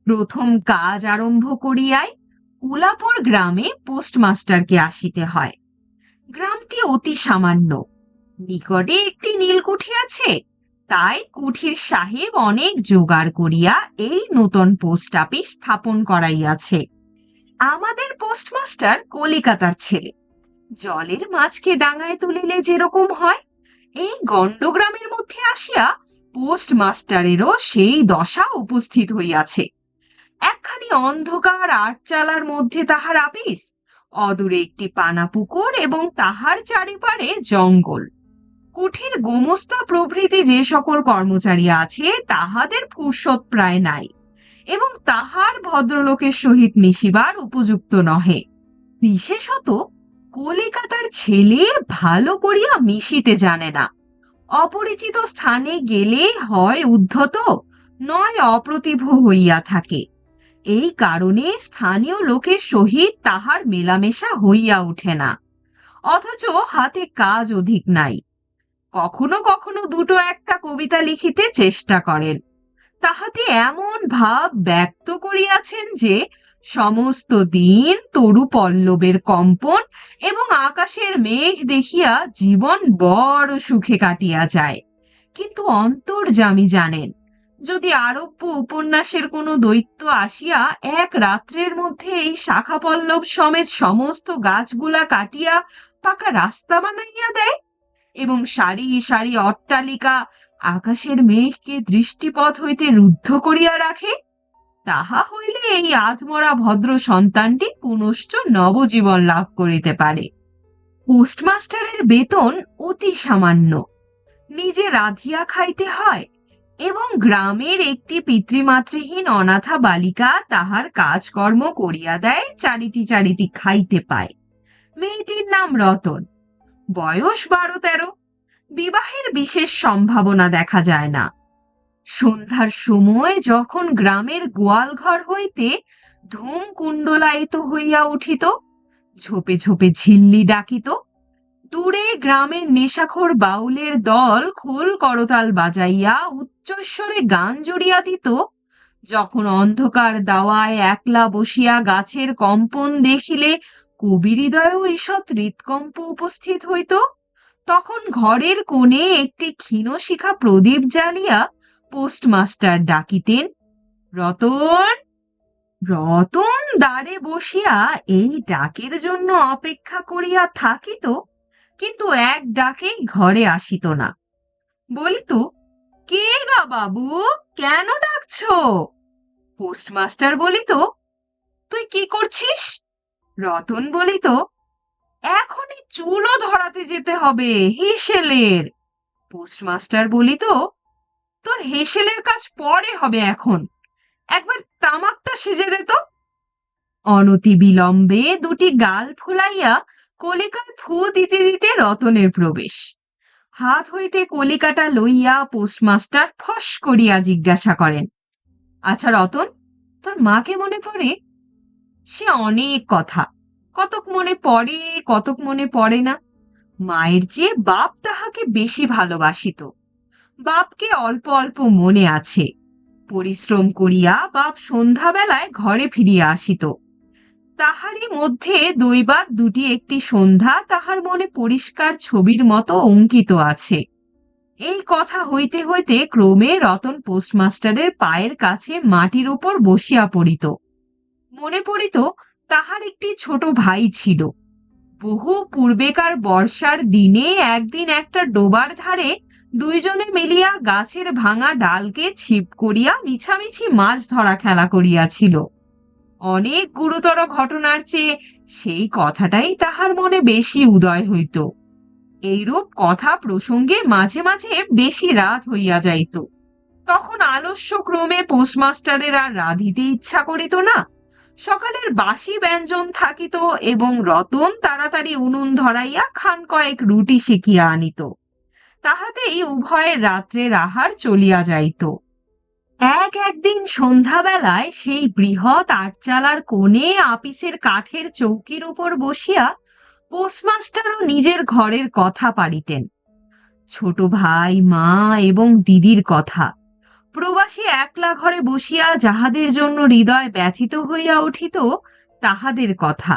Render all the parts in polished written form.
প্রথম কাজ আরম্ভ করিয়াই উলাপুর গ্রামে পোস্টমাস্টারকে আসিতে হয়। গ্রামটি অতি সামান্য, নিকটে একটি নীলকুঠি আছে। তাই কুঠির সাহেব অনেক জোগাড় করিয়া এই নূতন পোস্ট অফিস স্থাপন করাইয়াছে। আমাদের পোস্টমাস্টার কলিকাতার ছেলে। জলের মাছকে ডাঙায় তুলিলে যেরকম হয়, এই গণ্ডগ্রামের মধ্যে আসিয়া পোস্টমাস্টারেরও সেই দশা উপস্থিত হইয়াছে। একখানি অন্ধকার আটচালার মধ্যে তাহার আপিস, অদূরে একটি পানা পুকুর এবং তাহার চারিপারে জঙ্গল। কুঠির গোমস্তা প্রভৃতি যে সকল কর্মচারী আছে তাহাদের ফুরসত প্রায় নাই, এবং তাহার ভদ্রলোকের সহিত মিশিবার উপযুক্ত নহে। বিশেষত কলিকাতার ছেলে ভালো করিয়া মিশিতে জানে না। অপরিচিত স্থানে গেলে হয় উদ্ধত, নয় অপ্রতিভ হইয়া থাকে। এই কারণে স্থানীয় লোকের সহিত তাহার মেলামেশা হইয়া ওঠে না। অথচ হাতে কাজ অধিক নাই। কখনো কখনো দুটো একটা কবিতা লিখিতে চেষ্টা করেন। তাহাতে এমন ভাব ব্যক্ত করিয়াছেন যে সমস্ত দিন তরু পল্লবের কম্পন এবং আকাশের মেঘ দেখিয়া জীবন বড় সুখে কাটিয়া যায়। কিন্তু অন্তর্যামী জানেন, যদি আরব্য উপন্যাসের কোনো দৈত্য আসিয়া এক রাত্রের মধ্যে এই শাখা পল্লব সমেত সমস্ত গাছগুলা কাটিয়া পাকা রাস্তা বানাইয়া দেয় এবং সারি সারি অট্টালিকা আকাশের মেঘকে দৃষ্টিপথ হইতে রুদ্ধ করিয়া রাখে, তাহা হইলে এই আধমরা ভদ্র সন্তানটি পুনশ্চ নবজীবন লাভ করিতে পারে। পোস্টমাস্টারের বেতন অতি সামান্য, নিজে রাঁধিয়া খাইতে হয়, এবং গ্রামের একটি পিতৃমাতৃহীন অনাথা বালিকা তাহার কাজকর্ম করিয়া দেয়, চারিটি চারিটি খাইতে পায়। মেয়েটির নাম রতন, বয়স 12-13। বিবাহের বিশেষ সম্ভাবনা দেখা যায় না। সন্ধ্যার সময় যখন গ্রামের গোয়াল ঘর হইতে ধূম কুণ্ডলায়িত হইয়া উঠিত, ঝোপে ঝোপে ঝিল্লি ডাকিত, দূরে গ্রামের নেশাখোর বাউলের দল খোল করতাল বাজাইয়া উচ্চস্বরে গান জড়িয়া দিত, যখন অন্ধকার দাওয়ায় একলা বসিয়া গাছের কম্পন দেখিলে কবির হৃদয়েও ঈষৎ হৃৎকম্প উপস্থিত হইত, তখন ঘরের কোণে একটি ক্ষীণ শিখা প্রদীপ জ্বালিয়া পোস্টমাস্টার ডাকিতেন, রতন। রতন দ্বারে বসিয়া এই ডাকের জন্য অপেক্ষা করিয়া থাকিত, কিন্তু এক ডাকে ঘরে আসিত না। বলিত, কে গা বাবু, কেন ডাকছ? পোস্টমাস্টার বলিত, তুই কি করছিস? রতন বলিত, এখনই চুলো ধরাতে যেতে হবে হেসেলের। পোস্টমাস্টার বলিত, তোর হেসেলের কাজ পরে হবে, এখন একবার তামাকটা সেজে দে তো। অনতি বিলম্বে দুটি গাল ফুলাইয়া কলিকায় ফু দিতে দিতে রতনের প্রবেশ। হাত হইতে কলিকাটা লইয়া পোস্টমাস্টার ফস করিয়া জিজ্ঞাসা করেন, আচ্ছা রতন, তোর মাকে মনে পড়ে? সে অনেক কথা, কতক মনে পড়ে, কতক মনে পড়ে না। মায়ের চেয়ে বাপ তাহাকে বেশি ভালোবাসিত। বাপকে অল্প অল্প মনে আছে। পরিশ্রম করিয়া বাপ সন্ধ্যাবেলায় ঘরে ফিরিয়া আসিত। তাহারই মধ্যে দৈবাত দুটি একটি সন্ধ্যা তাহার মনে পরিষ্কার ছবির মতো অঙ্কিত আছে। এই কথা হইতে হইতে ক্রমে রতন পোস্টমাস্টারের পায়ের কাছে মাটির উপর বসিয়া পড়িত। মনে পড়িত তাহার একটি ছোট ভাই ছিল। বহু পূর্বেকার বর্ষার দিনে একদিন একটা ডোবার ধারে দুইজনে মিলিয়া গাছের ভাঙা ডালকে ছিপ করিয়া মিছামিছি মাছ ধরা খেলা করিয়াছিল। অনেক গুরুতর ঘটনার চেয়ে সেই কথাটাই তাহার মনে বেশি উদয় হইত। এইরূপ কথা প্রসঙ্গে মাঝে মাঝে বেশি রাত হইয়া যাইত। তখন আলস্য ক্রমে পোস্টমাস্টারের আর রাঁধিতে ইচ্ছা করিত না। সকালের বাসি ব্যঞ্জন থাকিত এবং রতন তাড়াতাড়ি উনুন ধরাইয়া খান কয়েক রুটি সেকিয়া আনিত। তাহাতেই উভয়ের রাত্রের আহার চলিয়া যাইত। একদিন সন্ধ্যাবেলায় সেই বৃহৎ আটচালার কোণে আপিসের কাঠের চৌকির উপর বসিয়া পোস্টমাস্টারও নিজের ঘরের কথা পাড়িতেন। ছোট ভাই, মা এবং দিদির কথা, প্রবাসী একলা ঘরে বসিয়া যাহাদের জন্য হৃদয় ব্যথিত হইয়া উঠিত তাহাদের কথা,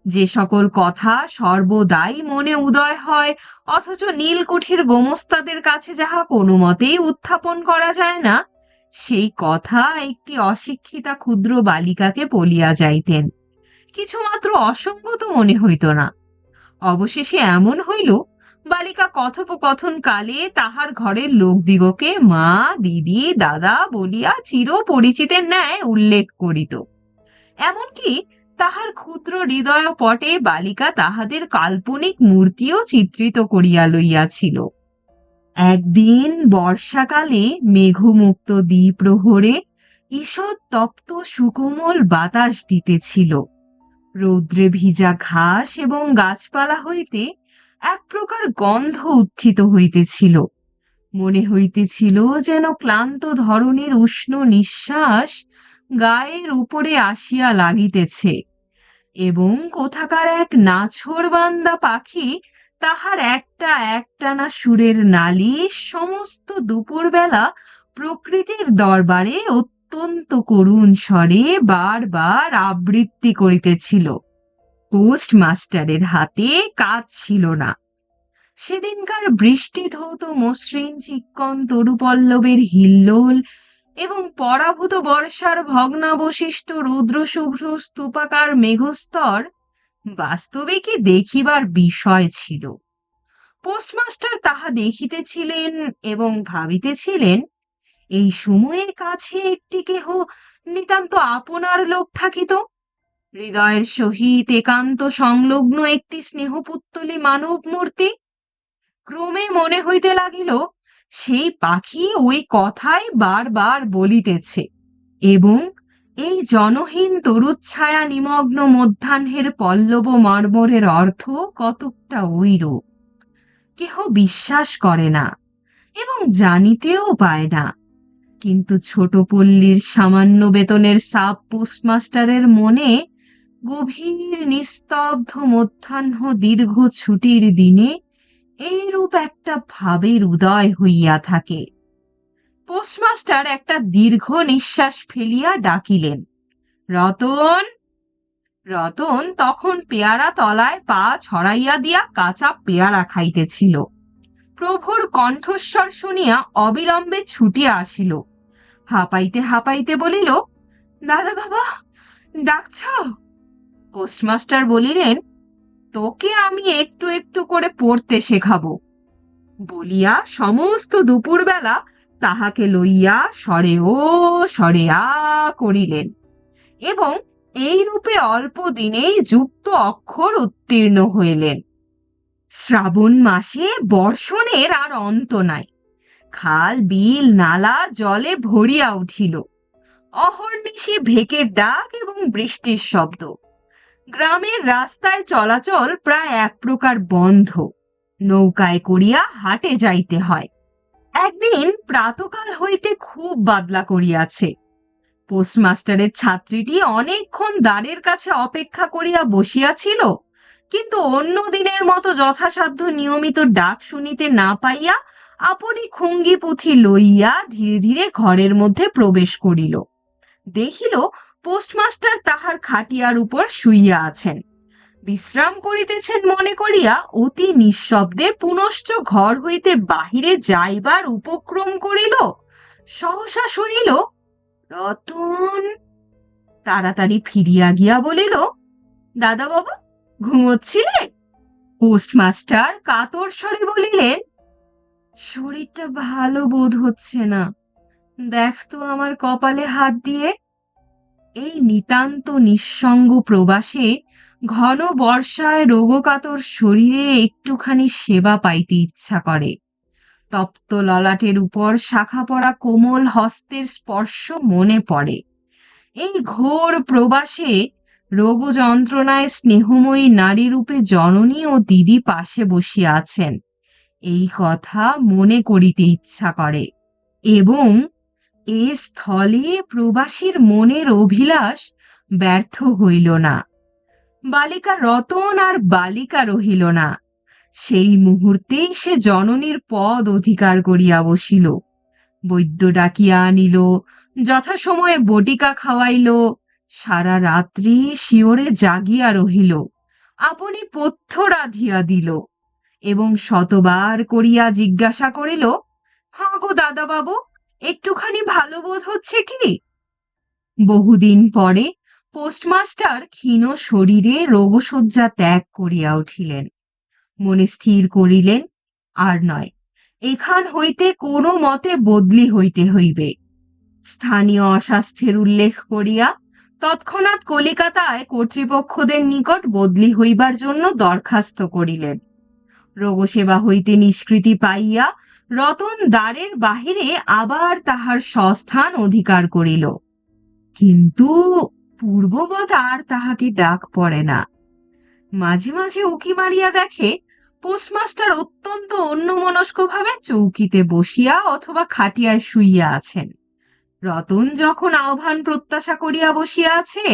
যে সকল কথা সর্বদাই মনে উদয় হয়, অথচ নীলকুঠির গোমস্তাদের কাছে যাহা কোনো মতেই উত্থাপন করা যায় না, সেই কথা একটি অশিক্ষিতা ক্ষুদ্র বালিকাকে বলিয়া যাইতেন। কিছুমাত্র অসঙ্গত মনে হইত না। অবশেষে এমন হইল, বালিকা কথোপকথন কালে তাহার ঘরের লোকদিগকে মা, দিদি, দাদা বলিয়া চির পরিচিতের ন্যায় উল্লেখ করিত। এমনকি তাহার ক্ষুদ্র হৃদয় পটে বালিকা তাহাদের কাল্পনিক মূর্তিও চিত্রিত করিয়া লইয়াছিল। একদিন বর্ষাকালে মেঘমুক্ত দ্বিপ্রহরে ঈষৎ তপ্ত সুকোমল বাতাস দিতেছিল। রৌদ্রে ভিজা ঘাস এবং গাছপালা হইতে এক প্রকার গন্ধ উত্থিত হইতেছিল। মনে হইতেছিল যেন ক্লান্ত ধরনের উষ্ণ নিঃশ্বাস গায়ের উপরে আসিয়া লাগিতেছে, এবং কোথাকার এক নাছোড়বান্দা পাখি তাহার একটানা সুরের নালিশ সমস্ত দুপুরবেলা প্রকৃতির দরবারে অত্যন্ত করুণ স্বরে বারবার আবৃত্তি করিতেছিল। পোস্টমাস্টারের হাতে কাজ ছিল না। সেদিনকার বৃষ্টি ধৌত মসৃণ চিক্কণ তরুপল্লবের হিল্লোল এবং পরাভূত বর্ষার ভগ্নাবশিষ্ট রৌদ্রশুভ্র স্তূপাকার মেঘস্তর বাস্তবে কি দেখিবার বিষয় ছিল। পোস্টমাস্টার তাহা দেখিতেছিলেন এবং ভাবিতেছিলেন, এই সময়ে কাছে একটি কেহ নিতান্ত আপনার লোক থাকিত, হৃদয়ের সহিত একান্ত সংলগ্ন একটি স্নেহপুত্তলী মানব মূর্তি। ক্রমে মনে হইতে লাগিল, সেই পাখি ওই কথাই বারবার বলিতেছে, এবং এই জনহীন তরুচ্ছায়া নিমগ্ন মধ্যাহ্নের পল্লব মর্মরের অর্থ কতকটা ঐরূপ। কেহ বিশ্বাস করে না এবং জানিতেও পায় না, কিন্তু ছোট পল্লীর সামান্য বেতনের সাব পোস্টমাস্টারের মনে গভীর নিস্তব্ধ মধ্যাহ্ন দীর্ঘ ছুটির দিনে এইরূপ একটা ভাবের উদয় হইয়া থাকে। পোস্টমাস্টার একটা দীর্ঘ নিঃশ্বাস ফেলিয়া ডাকিলেন, রতন। রতন তখন পেয়ারা তলায় পা ছড়াইয়া দিয়া কাঁচা পেয়ারা খাইতেছিল। প্রভুর কণ্ঠস্বর শুনিয়া অবিলম্বে ছুটিয়া আসিল। হাঁপাইতে হাঁপাইতে বলিল, দাদা বাবা, ডাকছ? পোস্টমাস্টার বলিলেন, তোকে আমি একটু একটু করে পড়তে শেখাবো, বলিয়া সমস্ত দুপুরবেলা তাহাকে লইয়া স্বরে ও স্বরে আ করিলেন, এবং এই রূপে অল্প দিনেই যুক্ত অক্ষর উত্তীর্ণ হইলেন। শ্রাবণ মাসে বর্ষণের আর অন্ত নাই। খাল বিল নালা জলে ভরিয়া উঠিল। অহর্নিশি ভেকের ডাক এবং বৃষ্টির শব্দ। গ্রামের রাস্তায় চলাচল প্রায় এক প্রকার বন্ধ। নৌকায় করিয়া হাটে যাইতে হয়। একদিন প্রাতকাল হইতে খুব বাদলা করিয়াছে। পোস্টমাস্টারের ছাত্রীটি অনেকক্ষণ দ্বারের কাছে অপেক্ষা করিয়া বসিয়াছিল, কিন্তু অন্য দিনের মতো যথাসাধ্য নিয়মিত ডাক শুনিতে না পাইয়া আপনি খুঙ্গি পুঁথি লইয়া ধীরে ধীরে ঘরের মধ্যে প্রবেশ করিল। দেখিল পোস্টমাস্টার তাহার খাটিয়ার উপর শুইয়া আছেন। বিশ্রাম করিতেছেন মনে করিয়া অতি নিঃশব্দে পুনশ্চ ঘর হইতে বাহিরে যাইবার উপক্রম করিল। সহসা শুনিল, রতন। তাড়াতাড়ি ফিরিয়া গিয়া বলিল, দাদা বাবু, ঘুমোচ্ছিলে? পোস্টমাস্টার কাতর স্বরে বলিলেন, শরীরটা ভালো বোধ হচ্ছে না, দেখ তো আমার কপালে হাত দিয়ে। এই নিতান্ত নিঃসঙ্গ প্রবাসে ঘন বর্ষায় রোগকাতর শরীরে একটুখানি সেবা পাইতে ইচ্ছা করে। তপ্ত ললাটের উপর শাখা পড়া কোমল হস্তের স্পর্শ মনে পড়ে। এই ঘোর প্রবাসে রোগ যন্ত্রণায় স্নেহময়ী নারী রূপে জননী ও দিদি পাশে বসিয়া আছেন, এই কথা মনে করিতে ইচ্ছা করে। এবং এ স্থলে প্রবাসীর মনের অভিলাষ ব্যর্থ হইল না। বালিকা রতন আর বালিকা রহিল না। সেই মুহূর্তেই সে জননীর পদ অধিকার করিয়া বসিল। বৈদ্য ডাকিয়া আনিল, যথাসময়ে বটিকা খাওয়াইল, সারা রাত্রি শিওরে জাগিয়া রহিল, আপনি পথ্য রাধিয়া দিল, এবং শতবার করিয়া জিজ্ঞাসা করিল, হাঁ গো দাদা বাবু, একটুখানি ভালো বোধ হচ্ছে কি? বহুদিন পরে পোস্টমাস্টার ক্ষীণ শরীরে রোগশয্যা ত্যাগ করিয়া উঠিলেন। মনে স্থির করিলেন, আর নয়, এখান হইতে কোনো মতে বদলি হইতে হইবে। স্থানীয় অস্বাস্থ্যের উল্লেখ করিয়া তৎক্ষণাৎ কলিকাতায় কর্তৃপক্ষদের নিকট বদলি হইবার জন্য দরখাস্ত করিলেন। রোগসেবা হইতে নিষ্কৃতি পাইয়া রতন দ্বারের বাহিরে আবার তাহার স্বস্থান অধিকার করিল, কিন্তু পূর্ববৎ আর তাহাকে ডাক পড়ে না। মাঝে মাঝে উকি মারিয়া দেখে পোস্টমাস্টার অত্যন্ত অন্যমনস্ক ভাবে চৌকিতে বসিয়া অথবা খাটিয়ায় শুইয়া আছেন। রতন যখন আহ্বান প্রত্যাশা করিয়া বসিয়া আছে,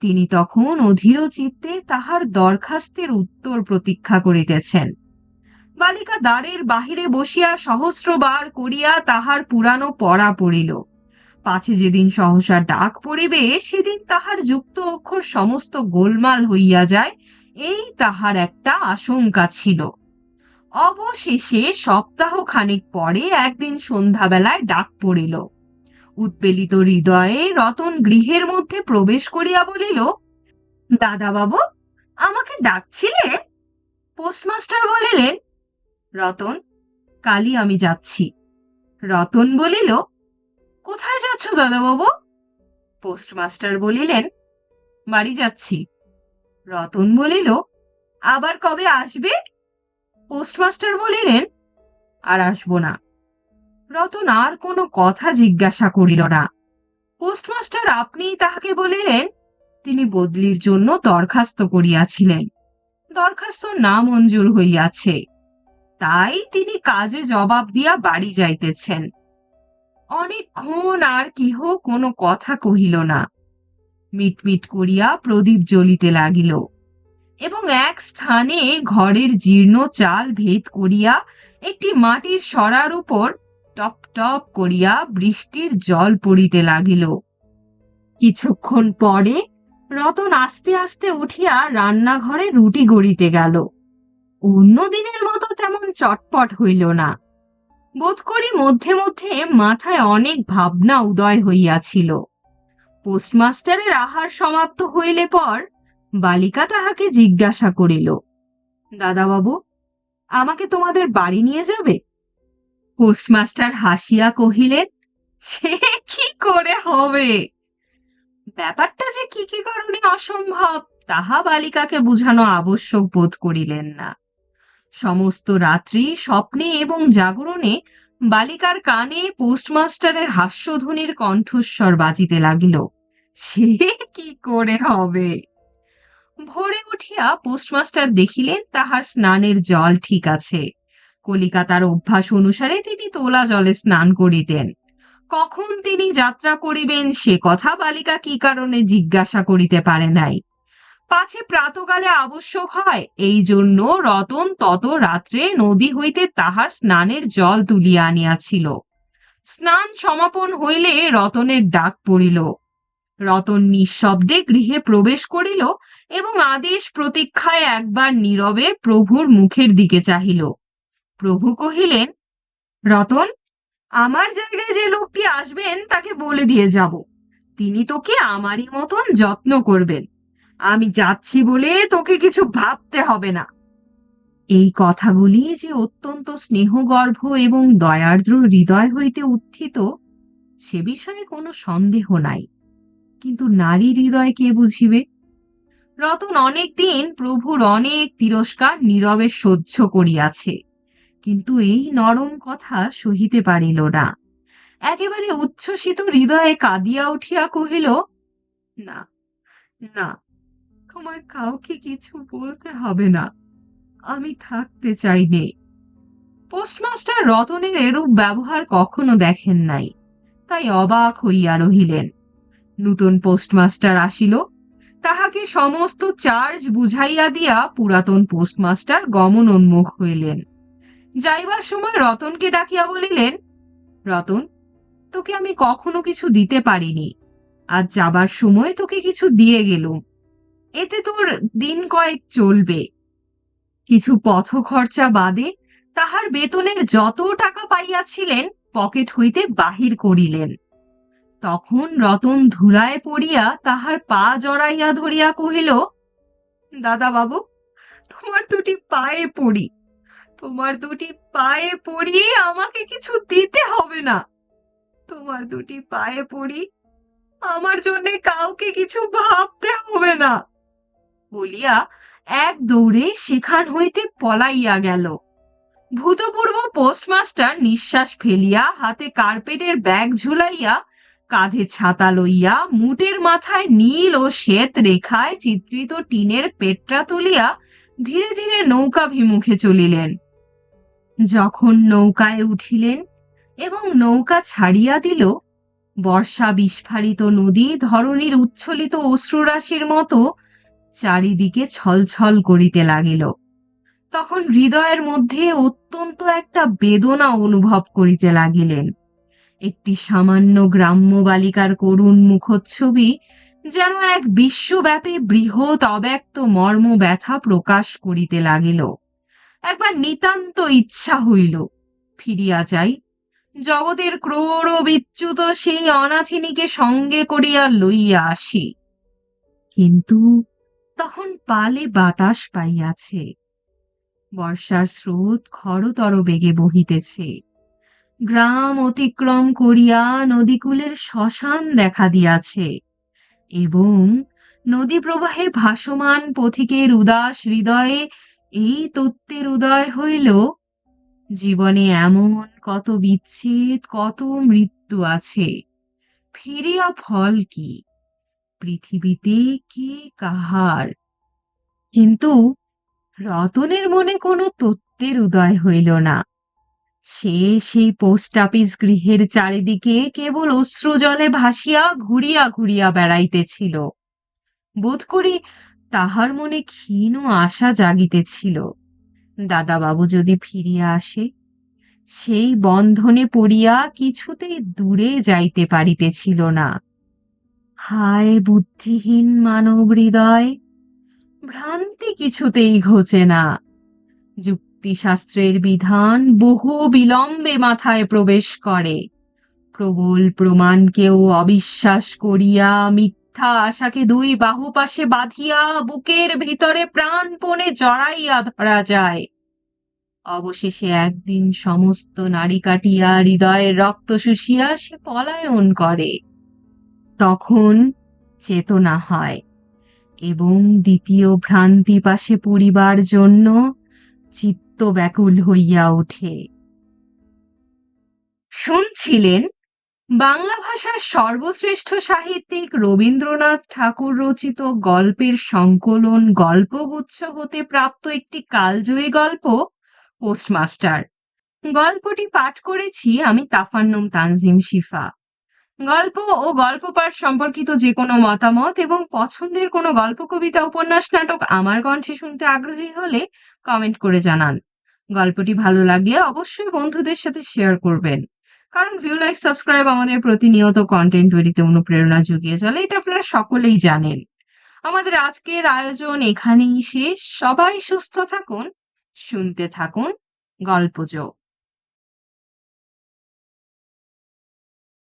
তিনি তখন অধীর চিত্তে তাহার দরখাস্তের উত্তর প্রতীক্ষা করিতেছেন। বালিকা দ্বারের বাহিরে বসিয়া সহস্রবার করিয়া তাহার পুরানো পড়া পড়িল। পাছে যেদিন সহসা ডাক পড়িবে, সেদিন তাহার যুক্ত অক্ষর সমস্ত গোলমাল হইয়া যায়, এই তাহার একটা আশঙ্কা ছিল। অবশেষে সপ্তাহ খানেক পরে একদিন সন্ধ্যাবেলায় ডাক পড়িল। উৎপেলিত হৃদয়ে রতন গৃহের মধ্যে প্রবেশ করিয়া বলিল, দাদা বাবু, আমাকে ডাকছিলে? পোস্টমাস্টার বলিলেন, রতন, কালই আমি যাচ্ছি। রতন বলিল, কোথায় যাচ্ছ দাদা বাবু? পোস্টমাস্টার বলিলেন, বাড়ি যাচ্ছি। রতন বলিল, আবার কবে আসবে? পোস্টমাস্টার বলিলেন, আর আসব না। রতন আর কোনো কথা জিজ্ঞাসা করিল না। পোস্টমাস্টার আপনিই তাহাকে বলিলেন, তিনি বদলির জন্য দরখাস্ত করিয়াছিলেন, দরখাস্ত নামঞ্জুর হইয়াছে, তাই তিনি কাজে জবাব দিয়া বাড়ি যাইতেছেন। অনেকক্ষণ আর কেহ কোনো কথা কহিল না। মিটমিট করিয়া প্রদীপ জ্বলিতে লাগিল, এবং এক স্থানে ঘরের জীর্ণ চাল ভেদ করিয়া একটি মাটির সরার উপর টপ টপ করিয়া বৃষ্টির জল পড়িতে লাগিল। কিছুক্ষণ পরে রতন আস্তে আস্তে উঠিয়া রান্নাঘরে রুটি গড়িতে গেল। অন্য দিনের মতো তেমন চটপট হইল না। বোধ করি মধ্যে মধ্যে মাথায় অনেক ভাবনা উদয় হইয়াছিল। পোস্টমাস্টারের আহার সমাপ্ত হইলে পর বালিকা তাহাকে জিজ্ঞাসা করিল, দাদাবাবু, আমাকে তোমাদের বাড়ি নিয়ে যাবে? পোস্টমাস্টার হাসিয়া কহিলেন, সে কি করে হবে? ব্যাপারটা যে কি কি কারণে অসম্ভব তাহা বালিকাকে বুঝানো আবশ্যক বোধ করিলেন না। সমস্ত রাত্রি স্বপ্নে এবং জাগরণে বালিকার কানে পোস্টমাস্টারের হাস্যধ্বনির কণ্ঠস্বর বাজিতে লাগিল, সে কি করে হবে? ভোরে উঠিয়া পোস্টমাস্টার দেখিলেন তাহার স্নানের জল ঠিক আছে। কলিকাতার অভ্যাস অনুসারে তিনি তোলা জলে স্নান করিতেন। কখন তিনি যাত্রা করিবেন সে কথা বালিকা কি কারণে জিজ্ঞাসা করিতে পারে নাই। পাছে প্রাতকালে আবশ্যক হয়, এই জন্য রতন তত রাত্রে নদী হইতে তাহার স্নানের জল তুলিয়া আনিয়াছিল। স্নান সমাপন হইলে রতনের ডাক পড়িল। রতন নিঃশব্দে গৃহে প্রবেশ করিল এবং আদেশ প্রতীক্ষায় একবার নীরবে প্রভুর মুখের দিকে চাহিল। প্রভু কহিলেন, রতন, আমার জায়গায় যে লোকটি আসবেন তাকে বলে দিয়ে যাব, তিনি তোকে আমারই মতন যত্ন করবেন। আমি যাচ্ছি বলে তোকে কিছু ভাবতে হবে না। এই কথাগুলি যে অত্যন্ত স্নেহগর্ভ এবং দয়ার্দ্র হৃদয় হইতে উত্থিত সে বিষয়ে কোনো সন্দেহ নাই, কিন্তু নারী হৃদয় কে বুঝিবে? রতন অনেক দিন প্রভুর অনেক তিরস্কার নীরবে সহ্য করিয়াছে, কিন্তু এই নরম কথা সহিতে পারিল না। একেবারে উচ্ছ্বসিত হৃদয়ে কাঁদিয়া উঠিয়া কহিল, না না, তোমার কাউকে কিছু বলতে হবে না, আমি থাকতে চাই নে। পোস্টমাস্টার রতনের এরূপ ব্যবহার কখনো দেখেন নাই, তাই অবাক হইয়া রহিলেন। নূতন পোস্টমাস্টার আসিল, তাহাকে সমস্ত চার্জ বুঝাইয়া দিয়া পুরাতন পোস্টমাস্টার গমনোন্মুখ হইলেন। যাইবার সময় রতনকে ডাকিয়া বলিলেন, রতন, তোকে আমি কখনো কিছু দিতে পারিনি, আজ যাবার সময় তোকে কিছু দিয়ে গেলুম, এতে তোর দিন কয়েক চলবে। কিছু পথ খরচা বাদে তাহার বেতনের যত টাকা পাইয়াছিলেন পকেট হইতে বাহির করিলেন। তখন রতন ধুলায় পড়িয়া তাহার পা জড়াইয়া ধরিয়া কহিল, দাদা বাবু, তোমার দুটি পায়ে পড়ি, তোমার দুটি পায়ে পড়ি, আমাকে কিছু দিতে হবে না। তোমার দুটি পায়ে পড়ি, আমার জন্য কাউকে কিছু ভাবতে হবে না, বলিয়া এক দৌড়ে সেখান হইতে পলাইয়া গেল। ভূতপূর্ব পোস্টমাস্টার নিঃশ্বাস ফেলিয়া হাতে কার্পেটের ব্যাগ ঝুলাইয়া, কাঁধে ছাতা লইয়া, মুটের মাথায় নীল ও শ্বেত রেখায় চিত্রিত টিনের পেট্রা তুলিয়া ধীরে ধীরে নৌকাভিমুখে চলিলেন। যখন নৌকায় উঠিলেন এবং নৌকা ছাড়িয়া দিল, বর্ষা বিস্ফারিত নদী ধরণীর উচ্ছ্বলিত অশ্রুরাশির মতো চারিদিকে ছলছল করিতে লাগিল। তখন হৃদয়ের মধ্যে অত্যন্ত একটা বেদনা অনুভব করিতে লাগিলেন। একটি সামান্য গ্রাম্য বালিকার করুণ মুখচ্ছবি যেন এক বিশ্বব্যাপী বৃহৎ অব্যক্ত মর্ম ব্যথা প্রকাশ করিতে লাগিল। একবার নিতান্ত ইচ্ছা হইল ফিরিয়া যাই, জগতের ক্রোড় বিচ্যুত সেই অনাথিনীকে সঙ্গে করিয়া লইয়া আসি। কিন্তু তখন পালে বাতাস পাইয়াছে, বর্ষার স্রোত খরতর বেগে বহিতেছে, গ্রাম অতিক্রম করিয়া নদীকূলের শ্মশান দেখা দিয়াছে, এবং নদী প্রবাহে ভাসমান পথিকের উদাস হৃদয়ে এই তত্ত্বের উদয় হইল, জীবনে এমন কত বিচ্ছেদ, কত মৃত্যু আছে, ফিরিয়া ফল কি, পৃথিবীতে কে কাহার। কিন্তু রতনের মনে কোনো তত্ত্বের উদয় হইল না। সে সেই পোস্ট অফিস গৃহের চারিদিকে কেবল অশ্রু জলে ভাসিয়া ঘুরিয়া ঘুরিয়া বেড়াইতেছিল। বোধ করি তাহার মনে ক্ষীণ আশা জাগিতেছিল, দাদাবাবু যদি ফিরিয়া আসে, সেই বন্ধনে পড়িয়া কিছুতেই দূরে যাইতে পারিতেছিল না। হায় বুদ্ধিহীন মানব হৃদয়, ভ্রান্তি কিছুতেই ঘোচে না। যুক্তিশাস্ত্রের বিধান বহু বিলম্বে মাথায় প্রবেশ করে, প্রবল প্রমাণকেও অবিশ্বাস করিয়া মিথ্যা আশাকে দুই বাহু পাশে বাঁধিয়া বুকের ভিতরে প্রাণপণে জড়াইয়া ধরা যায়। অবশেষে একদিন সমস্ত নাড়ি কাটিয়া হৃদয়ের রক্ত শুষিয়া সে পলায়ন করে। তখন চেতনা হয় এবং দ্বিতীয় ভ্রান্তি পাশে পড়িবার জন্য চিত্ত ব্যাকুল হইয়া ওঠে। শুনছিলেন বাংলা ভাষার সর্বশ্রেষ্ঠ সাহিত্যিক রবীন্দ্রনাথ ঠাকুর রচিত গল্পের সংকলন গল্পগুচ্ছ হতে প্রাপ্ত একটি কালজয়ী গল্প পোস্টমাস্টার। গল্পটি পাঠ করেছি আমি, তাফান্নুম তানজিম শিফা। গল্প ও গল্প পাঠ সম্পর্কিত যে কোনো মতামত এবং পছন্দের কোনো গল্প, কবিতা, উপন্যাস, নাটক আমার কণ্ঠে শুনতে আগ্রহী হলে কমেন্ট করে জানান। গল্পটি ভালো লাগলে অবশ্যই বন্ধুদের সাথে শেয়ার করবেন, কারণ ভিউ, লাইক, সাবস্ক্রাইব আমাদের প্রতিনিয়ত কন্টেন্ট তৈরিতে অনুপ্রেরণা জুগিয়ে চলে, এটা আপনারা সকলেই জানেন। আমাদের আজকের আয়োজন এখানেই শেষ। সবাই সুস্থ থাকুন, শুনতে থাকুন গল্পযোগ।